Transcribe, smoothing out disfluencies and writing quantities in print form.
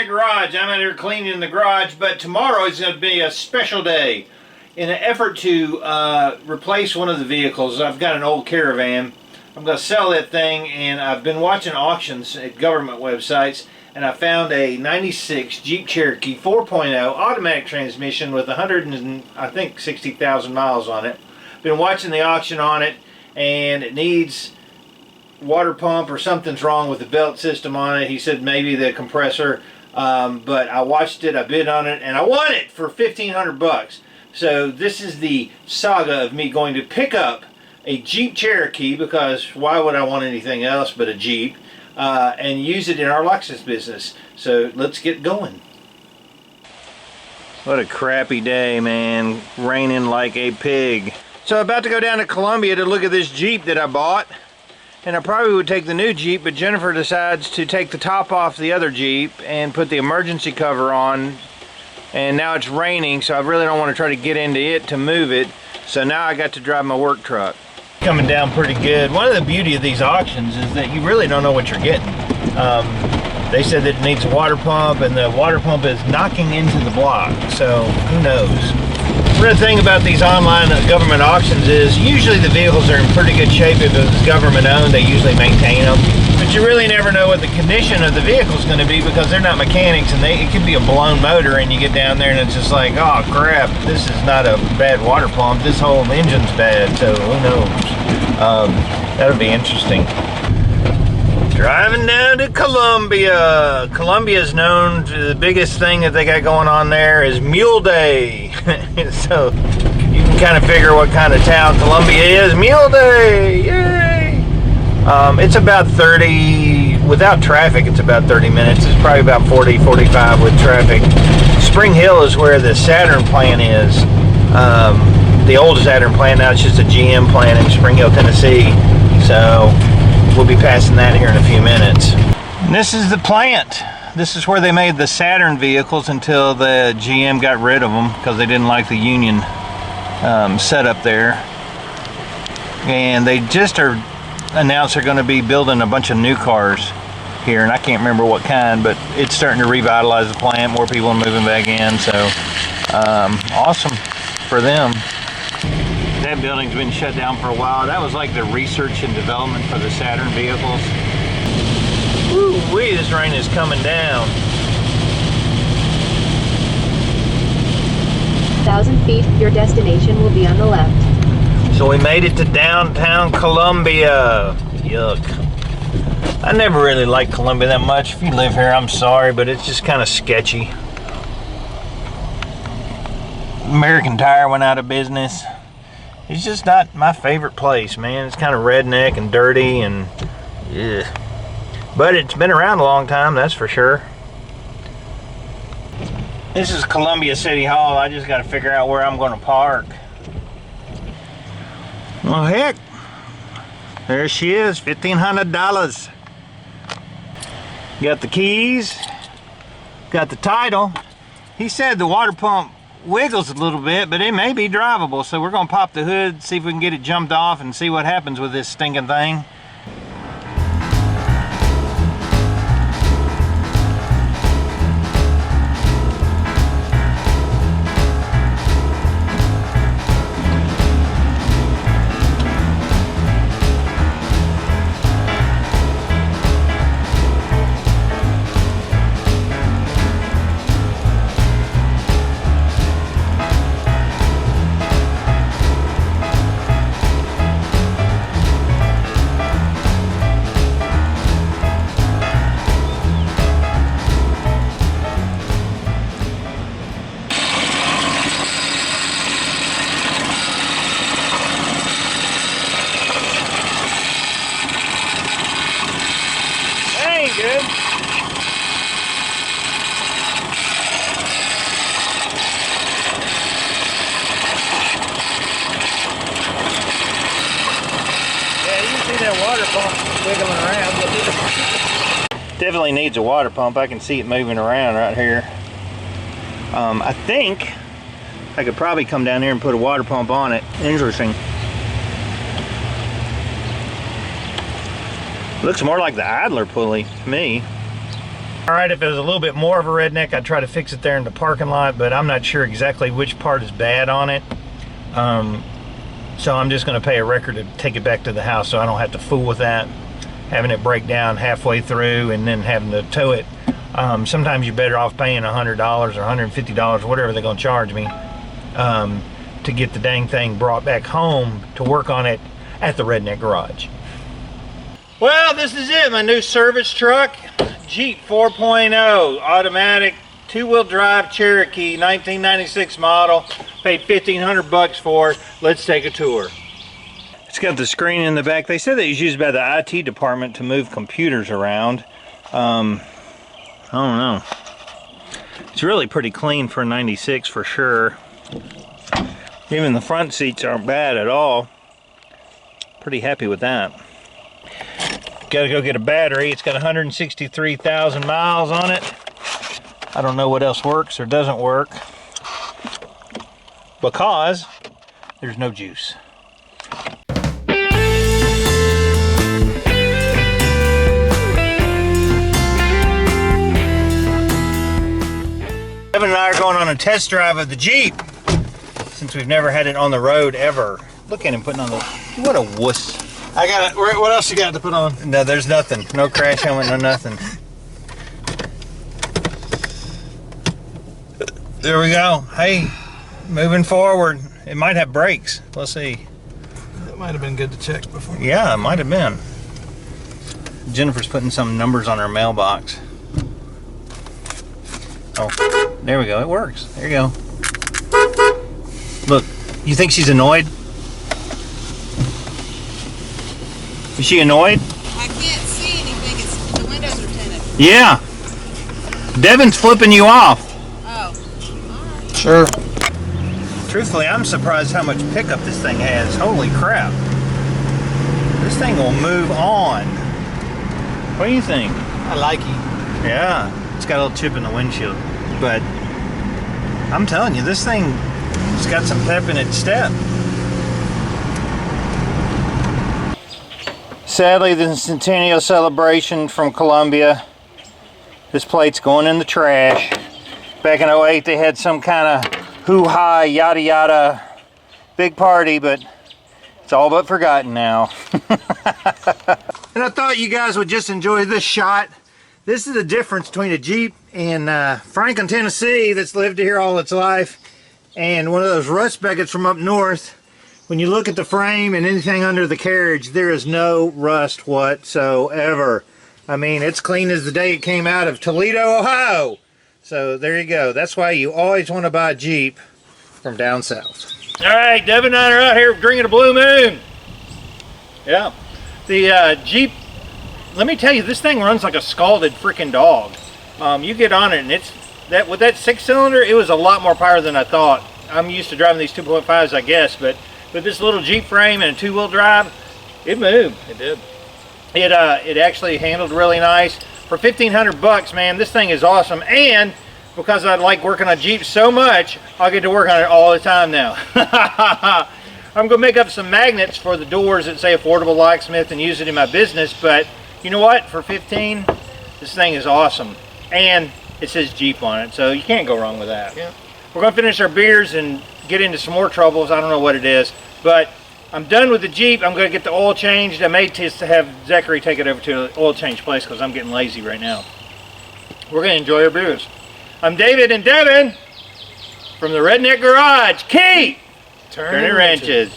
that garage. I'm out here cleaning the garage, but tomorrow is going to be a special day. In an effort to replace one of the vehicles, I've got an old Caravan. I'm going to sell that thing, and I've been watching auctions at government websites, and I found a 96 Jeep Cherokee 4.0 automatic transmission with 160,000 miles on it. Been watching the auction on it, and it needs water pump or something's wrong with the belt system on it. He said maybe the compressor, but I watched it, I bid on it, and I won it for 1,500 bucks. So this is the saga of me going to pick up a Jeep Cherokee, because why would I want anything else but a Jeep, and use it in our Lexus business. So let's get going. What a crappy day, man. Raining like a pig. So I'm about to go down to Columbia to look at this Jeep that I bought. And I probably would take the new Jeep, but Jennifer decides to take the top off the other Jeep and put the emergency cover on. And now it's raining, so I really don't want to try to get into it to move it. So now I got to drive my work truck. Coming down pretty good. One of the beauty of these auctions is that you really don't know what you're getting. They said that it needs a water pump, and the water pump is knocking into the block, so who knows. The thing about these online government auctions is usually the vehicles are in pretty good shape. If it's government owned, they usually maintain them. But you really never know what the condition of the vehicle is going to be, because they're not mechanics, and it could be a blown motor, and you get down there and it's just like, oh crap, this is not a bad water pump, this whole engine's bad, so who knows. That'll be interesting. Driving down to Columbia. Columbia is known to, the biggest thing that they got going on there is Mule Day. So you can kind of figure what kind of town Columbia is. Mule Day, yay! It's about 30, without traffic it's about 30 minutes. It's probably about 40, 45 with traffic. Spring Hill is where the Saturn plant is. The old Saturn plant, now it's just a GM plant in Spring Hill, Tennessee. So we'll be passing that here in a few minutes. And this is the plant. This is where they made the Saturn vehicles until the GM got rid of them because they didn't like the union setup there. And they just announced they're going to be building a bunch of new cars here, and I can't remember what kind, but it's starting to revitalize the plant. More people are moving back in, so awesome for them. That building's been shut down for a while. That was like the research and development for the Saturn vehicles. Woo-wee, this rain is coming down. 1,000 feet, your destination will be on the left. So we made it to downtown Columbia. Yuck. I never really liked Columbia that much. If you live here, I'm sorry, but it's just kind of sketchy. American Tire went out of business. It's just not my favorite place, man. It's kind of redneck and dirty, and yeah. But it's been around a long time, that's for sure. This is Columbia City Hall. I just got to figure out where I'm going to park. Well, heck, there she is, $1,500. Got the keys, got the title. He said the water pump wiggles a little bit, but it may be drivable, so we're gonna pop the hood, see if we can get it jumped off and see what happens with this stinking thing. Good. that water pump wiggling around. Definitely needs a water pump. I can see it moving around right here. I think I could probably come down here and put a water pump on it. Interesting. Looks more like the idler pulley to me. All right, if it was a little bit more of a redneck, I'd try to fix it there in the parking lot, but I'm not sure exactly which part is bad on it. So I'm just gonna pay a wrecker to take it back to the house so I don't have to fool with that, having it break down halfway through and then having to tow it. Sometimes you're better off paying $100 or $150, whatever they're gonna charge me, to get the dang thing brought back home to work on it at the Redneck Garage. Well, this is it, my new service truck, Jeep 4.0, automatic, two-wheel drive Cherokee, 1996 model. Paid $1,500 for it. Let's take a tour. It's got the screen in the back. They said that it's used by the IT department to move computers around. I don't know. It's really pretty clean for a 96 for sure. Even the front seats aren't bad at all. Pretty happy with that. Gotta go get a battery. It's got 163,000 miles on it. I don't know what else works or doesn't work because there's no juice. Devin and I are going on a test drive of the Jeep since we've never had it on the road ever. Look at him putting on the, what a wuss. I got it. What else you got to put on? No, there's nothing. No crash helmet, no nothing. There we go. Hey, moving forward. It might have brakes. Let's see. That might have been good to check before. Yeah, it might have been. Jennifer's putting some numbers on her mailbox. Oh, there we go. It works. There you go. Look, you think she's annoyed? Is she annoyed? I can't see anything. The windows are tinted. Yeah. Devin's flipping you off. Oh. Alright. Sure. Truthfully, I'm surprised how much pickup this thing has. Holy crap. This thing will move on. What do you think? I like it. Yeah. It's got a little chip in the windshield. But I'm telling you, this thing has got some pep in its step. Sadly, the Centennial celebration from Columbia, this plate's going in the trash. Back in '08, they had some kind of hoo-ha, yada yada, big party, but it's all but forgotten now. And I thought you guys would just enjoy this shot. This is the difference between a Jeep in Franklin, Tennessee, that's lived here all its life, and one of those rust buckets from up north. When you look at the frame and anything under the carriage, there is no rust whatsoever. I mean, it's clean as the day it came out of Toledo, Ohio. So there you go. That's why you always want to buy a Jeep from down south. All right, Devin and I are out here drinking a Blue Moon. Yeah. The Jeep, let me tell you, this thing runs like a scalded freaking dog. You get on it and it's, with that 6-cylinder, it was a lot more power than I thought. I'm used to driving these 2.5s, I guess, but with this little Jeep frame and a 2-wheel drive, it moved. It did. It actually handled really nice. For $1,500, man, this thing is awesome. And because I like working on Jeeps so much, I'll get to work on it all the time now. I'm gonna make up some magnets for the doors that say Affordable Locksmith and use it in my business. But you know what? For $15, this thing is awesome. And it says Jeep on it, so you can't go wrong with that. Yeah. We're gonna finish our beers and get into some more troubles. I don't know what it is, but I'm done with the Jeep. I'm going to get the oil changed. I may just have Zachary take it over to an oil change place because I'm getting lazy right now. We're going to enjoy our beers. I'm David and Devin from the Redneck Garage. Keep turning wrenches.